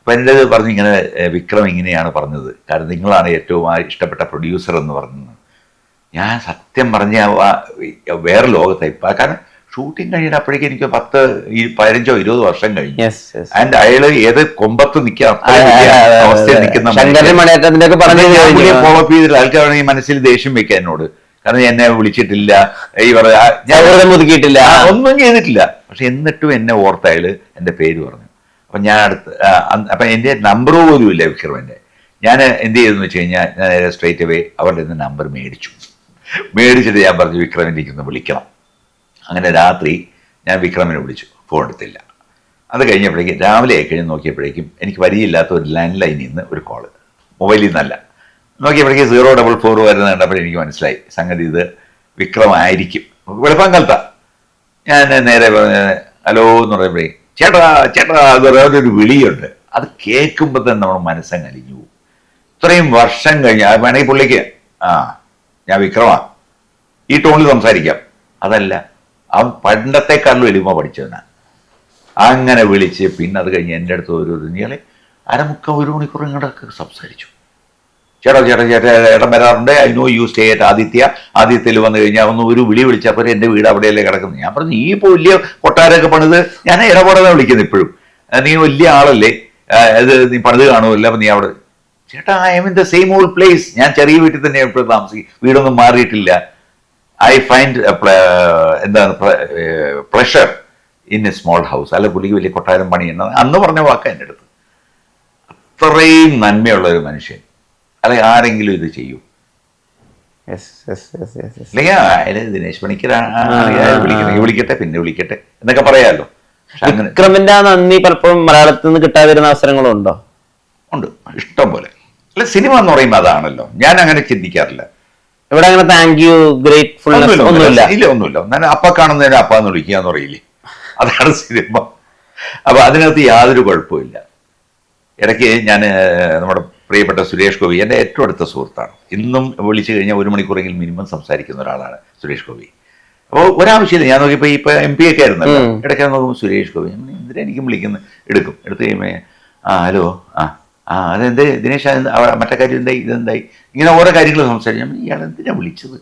അപ്പം എൻ്റെ പറഞ്ഞു ഇങ്ങനെ വിക്രം ഇങ്ങനെയാണ് പറഞ്ഞത്, കാരണം നിങ്ങളാണ് ഏറ്റവും ഇഷ്ടപ്പെട്ട പ്രൊഡ്യൂസർ എന്ന് പറഞ്ഞത്. ഞാൻ സത്യം പറഞ്ഞ വേറെ ലോകത്തായി. കാരണം ഷൂട്ടിങ് കഴിഞ്ഞപ്പോഴേക്കും എനിക്ക് 15-20 വർഷം കഴിഞ്ഞു. ആൻഡ് അയാള് ഏത് കൊമ്പത്ത് നിൽക്കാൻ അവസ്ഥയിൽ നിൽക്കുന്ന ഫോളോ അപ്പ് ചെയ്തിട്ട് ആൾക്കാരാണ് ഈ മനസ്സിൽ ദേഷ്യം വെക്കാൻ എന്നോട്. കാരണം എന്നെ വിളിച്ചിട്ടില്ല, ഒതുക്കിയിട്ടില്ല, ഒന്നും ചെയ്തിട്ടില്ല. പക്ഷെ എന്നിട്ടും എന്നെ ഓർത്ത അയാള് എൻ്റെ പേര് പറഞ്ഞു. അപ്പം ഞാൻ അപ്പം എൻ്റെ നമ്പർ പോലും ഇല്ല വിക്രമൻ്റെ. ഞാൻ എന്ത് ചെയ്തെന്ന് വെച്ച് കഴിഞ്ഞാൽ ഞാൻ സ്ട്രേറ്റ് അവേ അവരുടെ നിന്ന് നമ്പർ മേടിച്ചിട്ട് ഞാൻ പറഞ്ഞു വിക്രമിൻ്റെ ഒന്ന് വിളിക്കണം. അങ്ങനെ രാത്രി ഞാൻ വിക്രമിനെ വിളിച്ചു, ഫോൺ എടുത്തില്ല. അത് കഴിഞ്ഞപ്പോഴേക്കും രാവിലെ കഴിഞ്ഞ് നോക്കിയപ്പോഴേക്കും എനിക്ക് വരിയില്ലാത്ത ഒരു ലാൻഡ് ലൈനിൽ നിന്ന് ഒരു കോള്, മൊബൈലിൽ നിന്നല്ല. നോക്കിയപ്പോഴേക്കും 044 വരുന്ന കണ്ടപ്പോൾ എനിക്ക് മനസ്സിലായി സംഗതി ഇത് വിക്രമായിരിക്കും. വെളുപ്പാങ്കാലത്താ. ഞാൻ നേരെ ഹലോ എന്ന് പറയുമ്പോഴേ ചേട്ടാ അത് ഒരു വിളിയുണ്ട്. അത് കേൾക്കുമ്പോൾ തന്നെ നമ്മുടെ മനസ്സങ്ങ് അലിഞ്ഞു പോകും. ഇത്രയും വർഷം കഴിഞ്ഞ് വേണമെങ്കിൽ പുള്ളിക്ക് ഞാൻ വിക്രമാ ഈ ടോണിൽ സംസാരിക്കാം. അതല്ല, അവൻ പണ്ടത്തെക്കാളിലും എളിമ പഠിച്ചവനാണ്. അങ്ങനെ വിളിച്ച് പിന്നെ അത് കഴിഞ്ഞ് എൻ്റെ അടുത്ത് നീളെ 1 മണിക്കൂർ ഇങ്ങോട്ടൊക്കെ സംസാരിച്ചു. ചേട്ടാ ഏട്ടൻ വരാറുണ്ട്, I know you stay at ആദിത്യയിൽ വന്നു കഴിഞ്ഞാൽ ഒരു വിളിച്ചപ്പോൾ എൻ്റെ വീട് അവിടെയല്ലേ കിടക്കുന്നത്. ഞാൻ പറഞ്ഞു നീ ഇപ്പോൾ വലിയ കൊട്ടാരമൊക്കെ പണിത്, ഞാൻ ഇടപെടാതെ വിളിക്കുന്നത് ഇപ്പോഴും, നീ വലിയ ആളല്ലേ, അത് നീ പണിത് കാണുമല്ലോ, അപ്പം നീ അവിടെ. ചേട്ടാ I M in the same old place, ഞാൻ ചെറിയ വീട്ടിൽ തന്നെ എപ്പോഴും താമസിക്കും, വീടൊന്നും മാറിയിട്ടില്ല. ഐ ഫൈൻഡ് എന്താണ് pleasure in A small house. അല്ല പുള്ളിക്ക് വലിയ കൊട്ടാരം പണിയുന്നത് അന്ന് പറഞ്ഞ വാക്ക് എൻ്റെ അടുത്ത്. അത്രയും നന്മയുള്ള ഒരു മനുഷ്യൻ. അല്ലെ ആരെങ്കിലും ഇത് ചെയ്യൂ? അല്ലെങ്കിൽ ദിനേശ് പണിക്കർ വിളിക്കട്ടെ, പിന്നെ വിളിക്കട്ടെ എന്നൊക്കെ പറയാമല്ലോ. വിക്രമിന്റെ ആ നന്ദി പലപ്പോഴും മലയാളത്തിൽ നിന്ന് കിട്ടാതിരുന്ന അവസരങ്ങളുണ്ടോ? ഉണ്ട്, ഇഷ്ടം പോലെ. അല്ല സിനിമ എന്ന് പറയുമ്പോൾ അതാണല്ലോ, ഞാൻ അങ്ങനെ ചിന്തിക്കാറില്ല. ഇവിടെ അങ്ങനെ താങ്ക് യു ഗ്രേറ്റ്ഫുൾനെസ് ഒന്നുമില്ല. ഞാൻ അപ്പ കാണുന്നതിന് അപ്പ എന്ന് വിളിക്കുക എന്ന് പറയില്ലേ, അതാണ് സിനിമ. അപ്പൊ അതിനകത്ത് യാതൊരു കുഴപ്പമില്ല. ഇടയ്ക്ക് ഞാൻ നമ്മുടെ പ്രിയപ്പെട്ട സുരേഷ് ഗോപി എൻ്റെ ഏറ്റവും അടുത്ത സുഹൃത്താണ്. ഇന്നും വിളിച്ചു കഴിഞ്ഞാൽ 1 മണിക്കൂറെങ്കിലും മിനിമം സംസാരിക്കുന്ന ഒരാളാണ് സുരേഷ് ഗോപി. അപ്പോൾ ഒരാവശ്യമില്ല, ഞാൻ നോക്കിയപ്പോൾ ഇപ്പോൾ MP ഒക്കെ ആയിരുന്നല്ലോ, ഇടയ്ക്ക് നോക്കുമ്പോൾ സുരേഷ് ഗോപി എന്തിനാ എനിക്കും വിളിക്കുന്നത്, എടുത്ത് കഴിയുമ്പോൾ ഹലോ അതെന്ത് ദിനേശ് മറ്റേ കാര്യം എന്തായി, ഇതെന്തായി, ഇങ്ങനെ ഓരോ കാര്യങ്ങൾ സംസാരിച്ചു. ഇയാൾ എന്തിനാ വിളിച്ചത്,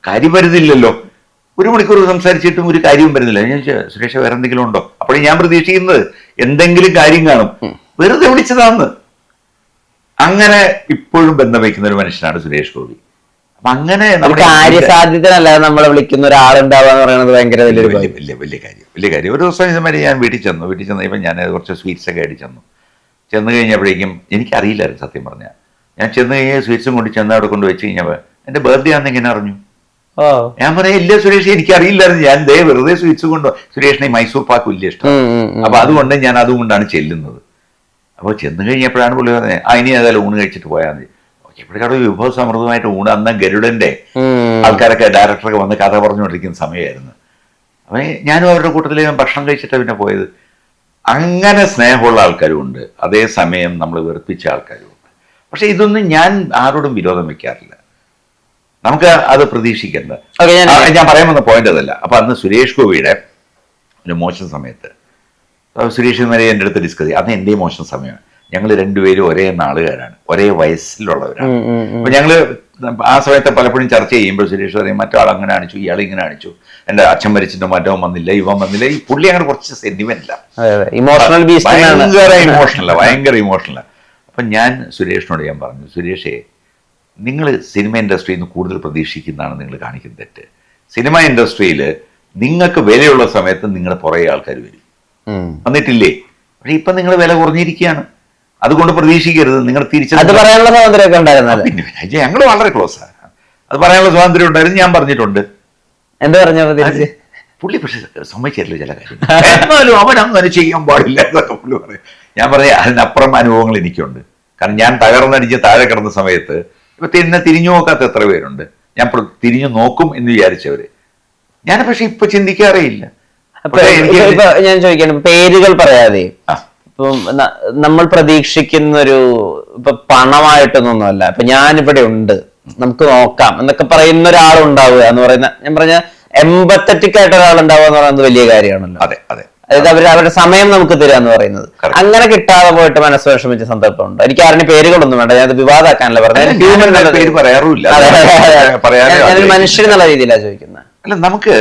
കാര്യം വരുന്നില്ലല്ലോ. 1 മണിക്കൂർ സംസാരിച്ചിട്ടും ഒരു കാര്യവും വരുന്നില്ല. ഞാൻ സുരേഷ് വേറെ എന്തെങ്കിലും ഉണ്ടോ? അപ്പോഴും ഞാൻ പ്രതീക്ഷിക്കുന്നത് എന്തെങ്കിലും കാര്യം കാണും, വെറുതെ വിളിച്ചതാന്ന്. അങ്ങനെ ഇപ്പോഴും ബന്ധം വയ്ക്കുന്ന ഒരു മനുഷ്യനാണ് സുരേഷ് ഗോപി. അപ്പൊ അങ്ങനെ കാര്യസാധ്യതയല്ലാതെ നമ്മളെ വിളിക്കുന്ന ഒരാളുണ്ടാവുക എന്ന് പറയുന്നത് ഭയങ്കര വലിയ കാര്യം. ഒരു ദിവസം ഇതുമാതിരി ഞാൻ വീട്ടിൽ ചെന്നപ്പോൾ ഞാൻ കുറച്ച് സ്വീറ്റ്സ് ഒക്കെ ആയിട്ട് ചെന്ന് കഴിഞ്ഞപ്പോഴേക്കും എനിക്കറിയില്ലായിരുന്നു സത്യം പറഞ്ഞാൽ. ഞാൻ ചെന്ന് കഴിഞ്ഞാൽ സ്വീറ്റ്സും കൊണ്ട് ചെന്ന് അവിടെ കൊണ്ട് വെച്ച് കഴിഞ്ഞപ്പോൾ എൻ്റെ ബർത്ത്ഡേ ആണെന്ന് ഇങ്ങനെ അറിഞ്ഞു. ഞാൻ പറയാം ഇല്ല സുരേഷ് എനിക്കറിയില്ലായിരുന്നു, ഞാൻ വെറുതെ സ്വീറ്റ്സ് കൊണ്ട്, സുരേഷിനെ മൈസൂർ പാക്ക് വലിയ ഇഷ്ടം, അപ്പൊ അതുകൊണ്ട് ഞാൻ അതുകൊണ്ടാണ് ചെല്ലുന്നത്. അപ്പോൾ ചെന്ന് കഴിഞ്ഞപ്പോഴാണ് പുള്ളി പറഞ്ഞത് ഇനി ഏതായാലും ഊണ് കഴിച്ചിട്ട് പോയാൽ മതി. എപ്പോഴേക്കാളും വിഭവ സമൃദ്ധമായിട്ട് ഊണ്. അന്ന് ഗരുഡന്റെ ആൾക്കാരൊക്കെ ഡയറക്ടറൊക്കെ വന്ന് കഥ പറഞ്ഞുകൊണ്ടിരിക്കുന്ന സമയമായിരുന്നു. അപ്പം ഞാനും അവരുടെ കൂട്ടത്തിൽ ഭക്ഷണം കഴിച്ചിട്ടാണ് പിന്നെ പോയത്. അങ്ങനെ സ്നേഹമുള്ള ആൾക്കാരും ഉണ്ട്, അതേസമയം നമ്മൾ വെറുപ്പിച്ച ആൾക്കാരും ഉണ്ട്. പക്ഷെ ഇതൊന്നും ഞാൻ ആരോടും വിരോധം വെക്കാറില്ല, നമുക്ക് അത് പ്രതീക്ഷിക്കേണ്ട. ഞാൻ പറയാൻ വന്ന പോയിന്റ് അതല്ല. അപ്പൊ അന്ന് സുരേഷ് ഗോപിയുടെ ഒരു മോശം സമയത്ത് സുരേഷ് വരെ എൻ്റെ അടുത്ത് ഡിസ്കസ് ചെയ്യും. അന്ന് എൻ്റെയും മോശം സമയമാണ്. ഞങ്ങൾ രണ്ടുപേരും ഒരേ നാളുകാരാണ്, ഒരേ വയസ്സിലുള്ളവരാണ്. അപ്പൊ ഞങ്ങള് ആ സമയത്ത് പലപ്പോഴും ചർച്ച ചെയ്യുമ്പോൾ സുരേഷ് പറയും മറ്റൊരാൾ അങ്ങനെ കാണിച്ചു, ഇയാൾ ഇങ്ങനെ കാണിച്ചു, എൻ്റെ അച്ഛൻ മരിച്ചിട്ട് മറ്റവൻ വന്നില്ല, ഇവൻ വന്നില്ല. ഈ പുള്ളി അങ്ങനെ കുറച്ച് സെന്റിമെന്റില്ല, ഭയങ്കര ഇമോഷണല. അപ്പൊ ഞാൻ സുരേഷിനോട് ഞാൻ പറഞ്ഞു, സുരേഷേ നിങ്ങൾ സിനിമ ഇൻഡസ്ട്രിയിൽ നിന്ന് കൂടുതൽ പ്രതീക്ഷിക്കുന്നതാണ് നിങ്ങൾ കാണിക്കുന്ന തെറ്റ്. സിനിമ ഇൻഡസ്ട്രിയിൽ നിങ്ങൾക്ക് വിലയുള്ള സമയത്ത് നിങ്ങളുടെ പുറകെ ആൾക്കാർ വരും, വന്നിട്ടില്ലേ? പക്ഷെ ഇപ്പൊ നിങ്ങൾ വില കുറഞ്ഞിരിക്കുകയാണ്, അതുകൊണ്ട് പ്രതീക്ഷിക്കരുത്. നിങ്ങൾ തിരിച്ചു പറയാനുള്ള സ്വാതന്ത്ര്യമൊക്കെ ഉണ്ടായിരുന്നു. പിന്നെ ഞങ്ങൾ വളരെ ക്ലോസ് ആണ്, അത് പറയാനുള്ള സ്വാതന്ത്ര്യം ഉണ്ടായിരുന്നു. ഞാൻ പറഞ്ഞിട്ടുണ്ട്. എന്താ പറഞ്ഞ പുള്ളി പക്ഷെ സമ്മതിച്ചില്ല ചില കാര്യം, എന്നാലും അവൻ അങ്ങനെ ചെയ്യാൻ പാടില്ല എന്നൊക്കെ പുള്ളി പറയും. ഞാൻ പറഞ്ഞ അതിനപ്പുറം അനുഭവങ്ങൾ എനിക്കുണ്ട്. കാരണം ഞാൻ തകർന്നടിച്ച് താഴെ കിടന്ന സമയത്ത് ഇപ്പൊ എന്നെ തിരിഞ്ഞു നോക്കാത്ത എത്ര പേരുണ്ട്. ഞാൻ തിരിഞ്ഞു നോക്കും എന്ന് വിചാരിച്ചവര്. ഞാൻ പക്ഷെ ഇപ്പൊ ചിന്തിക്കാറേ ഇല്ല. ഞാൻ ചോദിക്കാണ്, പേരുകൾ പറയാതെ ഇപ്പം നമ്മൾ പ്രതീക്ഷിക്കുന്നൊരു ഇപ്പൊ പണമായിട്ടൊന്നൊന്നുമല്ല, ഇപ്പൊ ഞാനിവിടെ ഉണ്ട് നമുക്ക് നോക്കാം എന്നൊക്കെ പറയുന്ന ഒരാളുണ്ടാവുക എന്ന് പറയുന്ന, ഞാൻ പറഞ്ഞ എമ്പത്തറ്റിക് ആയിട്ട് ഒരാളുണ്ടാവുക എന്ന് പറയുന്നത് വലിയ കാര്യമാണല്ലോ. അതെ അതെ. അതായത് അവരുടെ സമയം നമുക്ക് തരിക എന്ന് പറയുന്നത്. അങ്ങനെ കിട്ടാതെ പോയിട്ട് മനസ്സ് വിഷമിച്ച സന്ദർഭമുണ്ട്. എനിക്ക് ആരുടെ പേരുകളൊന്നും വേണ്ട, ഞാൻ വിവാദമാക്കാനല്ല പറഞ്ഞത്. പേര് പറയാറുമില്ല, മനുഷ്യൻ എന്നുള്ള രീതിയിലാണ് ചോദിക്കുന്നത്. അല്ല, നമുക്ക്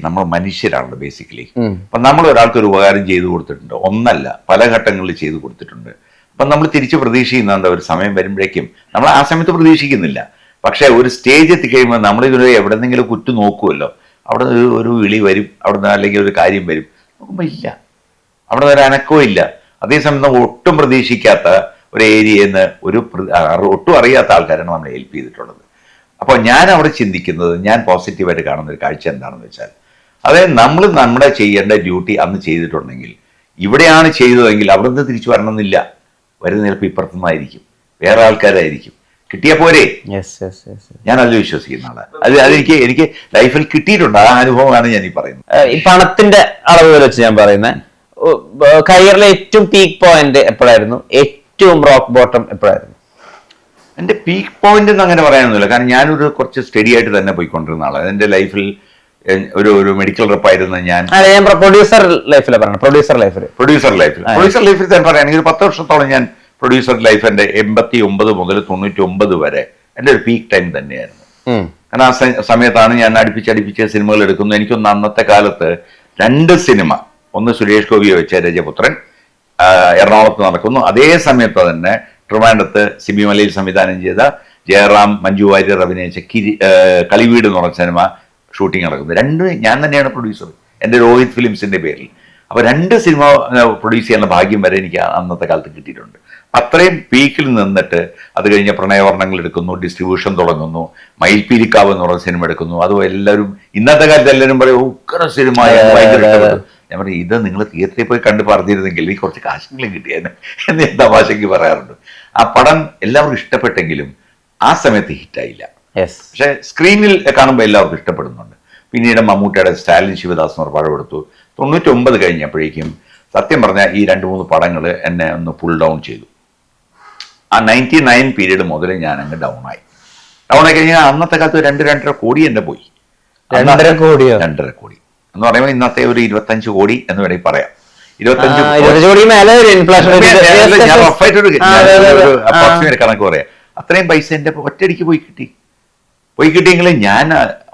നമ്മൾ മനുഷ്യരാണല്ലോ ബേസിക്കലി. അപ്പൊ നമ്മൾ ഒരാൾക്ക് ഒരു ഉപകാരം ചെയ്തു കൊടുത്തിട്ടുണ്ട്, ഒന്നല്ല പല ഘട്ടങ്ങളിൽ ചെയ്തു കൊടുത്തിട്ടുണ്ട്. അപ്പൊ നമ്മൾ തിരിച്ച് പ്രതീക്ഷിക്കുന്നുണ്ട് ഒരു സമയം വരുമ്പോഴേക്കും. നമ്മൾ ആ സമയത്ത് പ്രതീക്ഷിക്കുന്നില്ല, പക്ഷെ ഒരു സ്റ്റേജ് എത്തിക്കഴിയുമ്പോൾ നമ്മളിതൊരു എവിടെന്നെങ്കിലും കുറ്റു നോക്കുമല്ലോ, അവിടെ ഒരു വിളി വരും, അവിടെ അല്ലെങ്കിൽ ഒരു കാര്യം വരും, നോക്കുമ്പോൾ ഇല്ല, അവിടെ ഒരു അനക്കവും ഇല്ല. അതേസമയം നമ്മൾ ഒട്ടും പ്രതീക്ഷിക്കാത്ത ഒരു ഏരിയയിൽ നിന്ന് ഒട്ടും അറിയാത്ത ആൾക്കാരാണ് നമ്മളെ ഹെൽപ്പ് ചെയ്തിട്ടുള്ളത്. അപ്പോൾ ഞാൻ അവിടെ ചിന്തിക്കുന്നത്, ഞാൻ പോസിറ്റീവായിട്ട് കാണുന്ന ഒരു കാഴ്ച എന്താണെന്ന് വെച്ചാൽ, അതായത് നമ്മൾ നമ്മുടെ ചെയ്യേണ്ട ഡ്യൂട്ടി അന്ന് ചെയ്തിട്ടുണ്ടെങ്കിൽ, ഇവിടെയാണ് ചെയ്തതെങ്കിൽ അവിടെ നിന്ന് തിരിച്ചു വരണമെന്നില്ല, വരുന്ന ചിലപ്പോൾ ഇപ്പുറത്തുനിന്നായിരിക്കും, വേറെ ആൾക്കാരായിരിക്കും, കിട്ടിയ പോരെ. ഞാൻ അതിൽ വിശ്വസിക്കുന്ന ആളാണ്. എനിക്ക് ലൈഫിൽ കിട്ടിയിട്ടുണ്ട്, ആ അനുഭവമാണ് ഞാൻ ഈ പറയുന്നത്. ഈ പണത്തിന്റെ അളവ് വെച്ച് ഞാൻ പറയുന്നത്, കരിയറിലെ ഏറ്റവും പീക്ക് പോയിന്റ് എപ്പോഴായിരുന്നു, ഏറ്റവും റോക്ക് ബോട്ടം എപ്പോഴായിരുന്നു? എൻ്റെ പീക്ക് പോയിന്റ് എന്ന് അങ്ങനെ പറയാനൊന്നുമില്ല, കാരണം ഞാനൊരു കുറച്ച് സ്റ്റഡി ആയിട്ട് തന്നെ പോയിക്കൊണ്ടിരുന്ന ആളാണ്. എൻ്റെ ലൈഫിൽ ഒരു മെഡിക്കൽ റെപ്പായിരുന്നു ഞാൻ. പ്രൊഡ്യൂസർ ലൈഫിൽ പ്രൊഡ്യൂസർ ലൈഫിൽ തന്നെ പറയുകയാണെങ്കിൽ 10 വർഷത്തോളം ഞാൻ പ്രൊഡ്യൂസർ ലൈഫ്, എൻ്റെ 89 മുതൽ 99 വരെ എൻ്റെ ഒരു പീക്ക് ടൈം തന്നെയായിരുന്നു. കാരണം ആ സമയത്താണ് ഞാൻ അടുപ്പിച്ചടുപ്പിച്ച് സിനിമകൾ എടുക്കുന്നു. എനിക്കൊന്ന് അന്നത്തെ കാലത്ത് 2 സിനിമ, ഒന്ന് സുരേഷ് ഗോപിയെ വെച്ച രജപുത്രൻ എറണാകുളത്ത് നടക്കുന്നു, അതേ സമയത്ത് തന്നെ ട്രിവാൻഡ്രത്ത് സിബി മലയിൽ സംവിധാനം ചെയ്ത ജയറാം മഞ്ജു വാര്യർ അഭിനയിച്ച കളിവീട് എന്ന് പറഞ്ഞ സിനിമ ഷൂട്ടിംഗ് നടക്കുന്നത്. 2 ഞാൻ തന്നെയാണ് പ്രൊഡ്യൂസർ, എൻ്റെ രോഹിത് ഫിലിംസിൻ്റെ പേരിൽ. അപ്പോൾ 2 സിനിമ പ്രൊഡ്യൂസ് ചെയ്യാനുള്ള ഭാഗ്യം വരെ എനിക്ക് അന്നത്തെ കാലത്ത് കിട്ടിയിട്ടുണ്ട്. അത്രയും പീക്കിൽ നിന്നിട്ട് അത് കഴിഞ്ഞ് പ്രണയവർണ്ണങ്ങൾ എടുക്കുന്നു, ഡിസ്ട്രിബ്യൂഷൻ തുടങ്ങുന്നു, മയിൽപ്പീലിക്കാവ് എന്ന് പറഞ്ഞ സിനിമ എടുക്കുന്നു. അതും എല്ലാവരും ഇന്നത്തെ കാലത്ത് എല്ലാവരും പറയും ഉക്കര സിനിമ, ഭയങ്കര ഇഷ്ടപ്പെട്ടു. ഞാൻ പറയും, ഇത് നിങ്ങൾ തിയേറ്ററിൽ പോയി കണ്ട് പറഞ്ഞിരുന്നെങ്കിൽ ഈ കുറച്ച് കാശെങ്കിലും കിട്ടിയെന്ന് എന്ന് ഞാൻ തമാശയ്ക്ക് പറയാറുണ്ട്. ആ പടം എല്ലാവർക്കും ഇഷ്ടപ്പെട്ടെങ്കിലും ആ സമയത്ത് ഹിറ്റായില്ല. പക്ഷെ സ്ക്രീനിൽ കാണുമ്പോൾ എല്ലാവർക്കും ഇഷ്ടപ്പെടുന്നുണ്ട്. പിന്നീട് മമ്മൂട്ടിയുടെ സ്റ്റാലിൻ ശിവദാസ് എന്ന് പറഞ്ഞ പടം എടുത്തു. 99 കഴിഞ്ഞപ്പോഴേക്കും സത്യം പറഞ്ഞാൽ ഈ 2-3 പടങ്ങൾ എന്നെ ഒന്ന് പുൾ ഡൗൺ ചെയ്തു. ആ 99 പീരീഡ് മുതൽ ഞാൻ അങ്ങ് ഡൗൺ ആയി കഴിഞ്ഞാൽ അന്നത്തെ കാലത്ത് 2-2.5 കോടി എന്നെ പോയി. 2.5 കോടിയോ? 2.5 കോടി എന്ന് പറയുമ്പോൾ ഇന്നത്തെ ഒരു 25 കോടി എന്ന് വേണമെങ്കിൽ പറയാം. 25 കോടി മേലെ ഞാൻ റഫായിട്ടൊരു അപ്രോക്സിമേറ്റ് കണക്ക് പറയാം. അത്രയും പൈസ എൻ്റെ ഒറ്റയടിക്ക് പോയി കിട്ടിയെങ്കിൽ ഞാൻ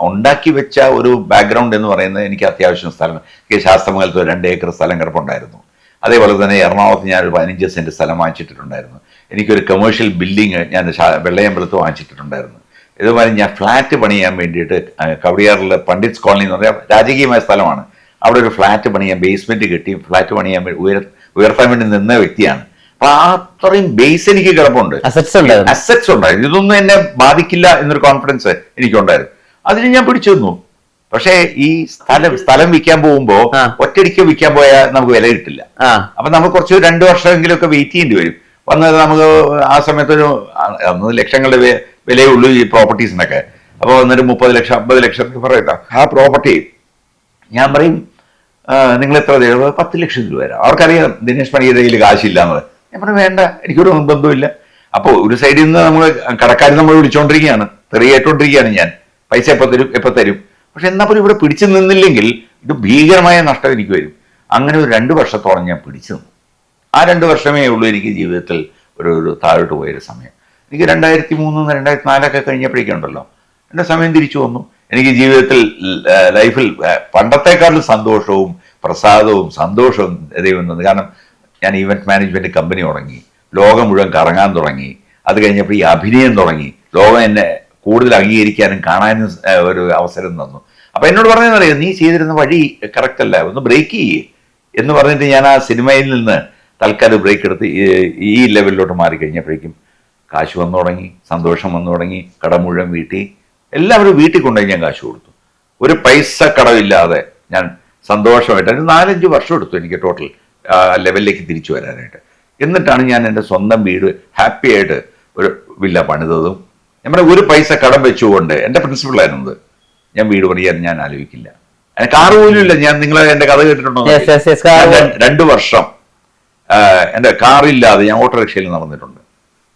ഉണ്ടാക്കി വെച്ച ഒരു ബാക്ക്ഗ്രൗണ്ട് എന്ന് പറയുന്നത്, എനിക്ക് അത്യാവശ്യം സ്ഥലം, എനിക്ക് ശാസ്ത്രമംഗലത്ത് 2 ഏക്കർ സ്ഥലം കിടപ്പുണ്ടായിരുന്നു. അതേപോലെ തന്നെ എറണാകുളത്ത് ഞാനൊരു 15 സെന്റ് സ്ഥലം വാങ്ങിച്ചിട്ടുണ്ടായിരുന്നു. എനിക്കൊരു കമേഴ്ഷ്യൽ ബിൽഡിങ് ഞാൻ വെള്ളയമ്പലത്ത് വാങ്ങിച്ചിട്ടുണ്ടായിരുന്നു. ഇതുപോലെ ഞാൻ ഫ്ലാറ്റ് പണിയാൻ വേണ്ടിയിട്ട് കവടിയാറിലെ പണ്ഡിറ്റ്സ് കോളനി എന്ന് പറഞ്ഞാൽ രാജകീയമായ സ്ഥലമാണ്. അവിടെ ഒരു ഫ്ലാറ്റ് പണിയാൻ, ബേസ്മെന്റ് കെട്ടി ഫ്ലാറ്റ് പണിയാൻ ഉയർത്താൻ വേണ്ടി നിന്ന വ്യക്തിയാണ്. അപ്പൊ അത്രയും ബേസ് എനിക്ക് കിടപ്പുണ്ട്, അസറ്റ്സ് ഉണ്ടായിരുന്നു. ഇതൊന്നും എന്നെ ബാധിക്കില്ല എന്നൊരു കോൺഫിഡൻസ് എനിക്കുണ്ടായിരുന്നു. അതിന് ഞാൻ പിടിച്ചു നിന്നു. പക്ഷേ ഈ സ്ഥലം വിൽക്കാൻ പോകുമ്പോ ഒറ്റയടിക്ക് വിൽക്കാൻ പോയാൽ നമുക്ക് വില കിട്ടില്ല. അപ്പൊ നമുക്ക് കുറച്ച് 2 വർഷമെങ്കിലും ഒക്കെ വെയിറ്റ് ചെയ്യേണ്ടി വരും. വന്നത് നമുക്ക് ആ സമയത്തൊരു ലക്ഷങ്ങളുടെ വിലയുള്ളൂ ഈ പ്രോപ്പർട്ടീസിനൊക്കെ. അപ്പോൾ എന്നിട്ട് 30 ലക്ഷം 50 ലക്ഷം പറയുന്ന ആ പ്രോപ്പർട്ടി ഞാൻ പറയും, നിങ്ങൾ എത്ര 10 ലക്ഷം രൂപ വരാം. അവർക്കറിയാം ദിനേശ് പണിയുടെ കയ്യിൽ കാശില്ല എന്നത്. ഞാൻ പറഞ്ഞു വേണ്ട, എനിക്കൊരു ബന്ധമില്ല. അപ്പോൾ ഒരു സൈഡിൽ നിന്ന് നമ്മൾ കടക്കാർ നമ്മൾ വിളിച്ചുകൊണ്ടിരിക്കുകയാണ്, തെറിയേറ്റുകൊണ്ടിരിക്കുകയാണ്, ഞാൻ പൈസ എപ്പോൾ തരും. പക്ഷെ എന്നാൽ പോലും ഇവിടെ പിടിച്ചു നിന്നില്ലെങ്കിൽ ഇത് ഭീകരമായ നഷ്ടം എനിക്ക് വരും. അങ്ങനെ ഒരു 2 വർഷത്തോളം ഞാൻ പിടിച്ചു നിന്നു. ആ 2 വർഷമേ ഉള്ളൂ എനിക്ക് ജീവിതത്തിൽ ഒരു താഴോട്ട് പോയൊരു സമയം. എനിക്ക് 2003 2004 കഴിഞ്ഞപ്പോഴേക്കുണ്ടല്ലോ എൻ്റെ സമയം തിരിച്ചു വന്നു. എനിക്ക് ജീവിതത്തിൽ ലൈഫിൽ പണ്ടത്തെക്കാളും സന്തോഷവും പ്രസാദവും സന്തോഷവും ദൈവം തന്നു. കാരണം ഞാൻ ഈവൻറ്റ് മാനേജ്മെൻറ്റ് കമ്പനി തുടങ്ങി, ലോകം മുഴുവൻ കറങ്ങാൻ തുടങ്ങി. അത് കഴിഞ്ഞപ്പോൾ ഈ അഭിനയം തുടങ്ങി, ലോകം എന്നെ കൂടുതൽ അംഗീകരിക്കാനും കാണാനും ഒരു അവസരം തന്നു. അപ്പം എന്നോട് പറഞ്ഞതെന്നറിയാം, നീ ചെയ്തിരുന്ന വഴി കറക്റ്റ് അല്ല, ഒന്ന് ബ്രേക്ക് ചെയ്യേ എന്ന് പറഞ്ഞിട്ട് ഞാൻ ആ സിനിമയിൽ നിന്ന് തൽക്കാലം ബ്രേക്ക് എടുത്ത് ഈ ലെവലിലോട്ട് മാറിക്കഴിഞ്ഞപ്പോഴേക്കും കാശ് വന്നു തുടങ്ങി, സന്തോഷം വന്നു തുടങ്ങി, കടം മുഴുവൻ വീട്ടി, എല്ലാവരും വീട്ടിൽ കൊണ്ടുപോയി ഞാൻ കാശ് കൊടുത്തു. ഒരു പൈസ കടമില്ലാതെ ഞാൻ സന്തോഷമായിട്ട് 4-5 വർഷം എടുത്തു എനിക്ക് ടോട്ടൽ ലെവലിലേക്ക് തിരിച്ചു വരാനായിട്ട്. എന്നിട്ടാണ് ഞാൻ എൻ്റെ സ്വന്തം വീട് ഹാപ്പി ആയിട്ട് ഒരു വില്ല പണിതതും. നമ്മുടെ ഒരു പൈസ കടം വെച്ചുകൊണ്ട് എൻ്റെ പ്രിൻസിപ്പിളായിരുന്നത്, ഞാൻ വീട് പണിയാൻ ഞാൻ ആലോചിക്കില്ല. അതിന് കാറ് പോലും ഇല്ല. ഞാൻ നിങ്ങൾ എൻ്റെ കഥ കേട്ടിട്ടുണ്ടോ? 2 വർഷം എൻ്റെ കാറില്ലാതെ ഞാൻ ഓട്ടോറിക്ഷയിൽ നടന്നിട്ടുണ്ട്.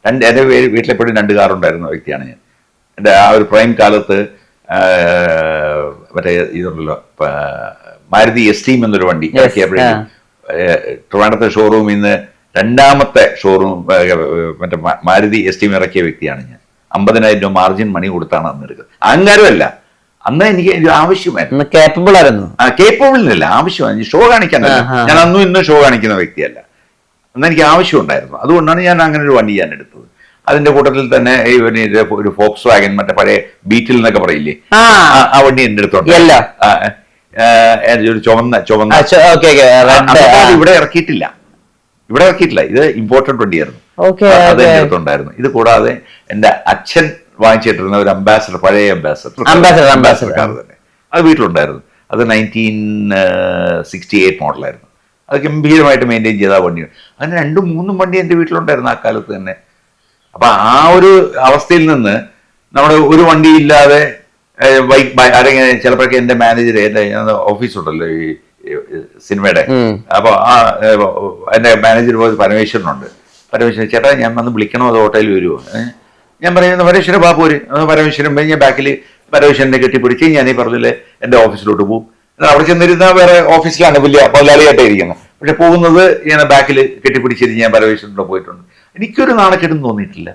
എൻ്റെ വീട്ടിലെപ്പോഴും 2 കാറുണ്ടായിരുന്ന വ്യക്തിയാണ് ഞാൻ. എൻ്റെ ആ ഒരു പ്രൈം കാലത്ത് മറ്റേ ഇതുണ്ടല്ലോ മാരുതി എസ്റ്റീം എന്നൊരു വണ്ടി ഇറക്കിയപ്പോഴേക്കും ട്രിവാൻഡ്രത്തെ ഷോറൂമിൽ നിന്ന് രണ്ടാമത്തെ ഷോറൂം മറ്റേ മാരുതി എസ്റ്റീം ഇറക്കിയ വ്യക്തിയാണ് ഞാൻ. 50,000 രൂപ മാർജിൻ മണി കൊടുത്താണ് അന്ന് എടുക്കുന്നത്. അഹങ്കാരമല്ല, അന്ന് എനിക്ക് ആവശ്യമായിരുന്നു. കേപ്പബിൾ ആയിരുന്നു. കേപ്പബിൾ അല്ല, ആവശ്യമാണ്. ഷോ കാണിക്കാനല്ല, ഞാൻ അന്നും ഇന്നും ഷോ കാണിക്കുന്ന വ്യക്തിയല്ല. അന്ന് എനിക്ക് ആവശ്യമുണ്ടായിരുന്നു. അതുകൊണ്ടാണ് ഞാൻ അങ്ങനെ ഒരു വണ്ടി ഞാൻ എടുത്തത്. അതിന്റെ കൂട്ടത്തിൽ തന്നെ ഒരു ഫോക്സ് വാഗൻ, മറ്റേ പഴയ ബീറ്റിൽ എന്നൊക്കെ പറയില്ലേ, ആ വണ്ടി എന്റെ അടുത്തുണ്ട്. ഒരു ചുവന്ന ഇവിടെ ഇറക്കിയിട്ടില്ല. ഇത് ഇമ്പോർട്ടന്റ് വണ്ടിയായിരുന്നു. അത് എന്റെ അടുത്തുണ്ടായിരുന്നു. ഇത് കൂടാതെ എന്റെ അച്ഛൻ വാങ്ങിച്ചിട്ടിരുന്ന ഒരു അംബാസഡർ, പഴയ അംബാസഡർ കാർ തന്നെ, അത് വീട്ടിലുണ്ടായിരുന്നു. അത് 1968 മോഡലായിരുന്നു. അത് ഗംഭീരമായിട്ട് മെയിൻറ്റെയിൻ ചെയ്ത വണ്ടി. അങ്ങനെ 2-3 വണ്ടി എൻ്റെ വീട്ടിലുണ്ടായിരുന്നു ആ കാലത്ത് തന്നെ. അപ്പൊ ആ ഒരു അവസ്ഥയിൽ നിന്ന് നമ്മുടെ ഒരു വണ്ടി ഇല്ലാതെ ആരെങ്കിലും ചിലപ്പോഴൊക്കെ എൻ്റെ മാനേജർ, എൻ്റെ ഓഫീസുണ്ടല്ലോ ഈ സിനിമയുടെ, അപ്പൊ ആ എൻ്റെ മാനേജർ പോയി പരമേശ്വരനുണ്ട്. പരമേശ്വരൻ, ചേട്ടാ ഞാൻ വന്ന് വിളിക്കണോ അതോ ഹോട്ടലിൽ വരുമോ? ഞാൻ പറയുന്നത് പരമേശ്വരൻ ബാ പോര്. പരമേശ്വരൻ പോയി ഞാൻ ബാക്കിൽ പരമേശ്വരനെ കെട്ടിപ്പിടിച്ച് ഞാൻ ഈ പറഞ്ഞില്ലേ എൻ്റെ ഓഫീസിലോട്ട് പോകും. അവിടെ ചെന്നിരുന്ന വേറെ ഓഫീസിലാണ് വലിയ മുതലാളിയായിട്ട് ഇരിക്കുന്നത്. പക്ഷെ പോകുന്നത് ഞാൻ ബാക്കിൽ കെട്ടിപ്പിടിച്ചിരുന്ന് ഞാൻ പരമേശ്വരനോട് പോയിട്ടുണ്ട്. എനിക്കൊരു നാണക്കേടും തോന്നിയിട്ടില്ല.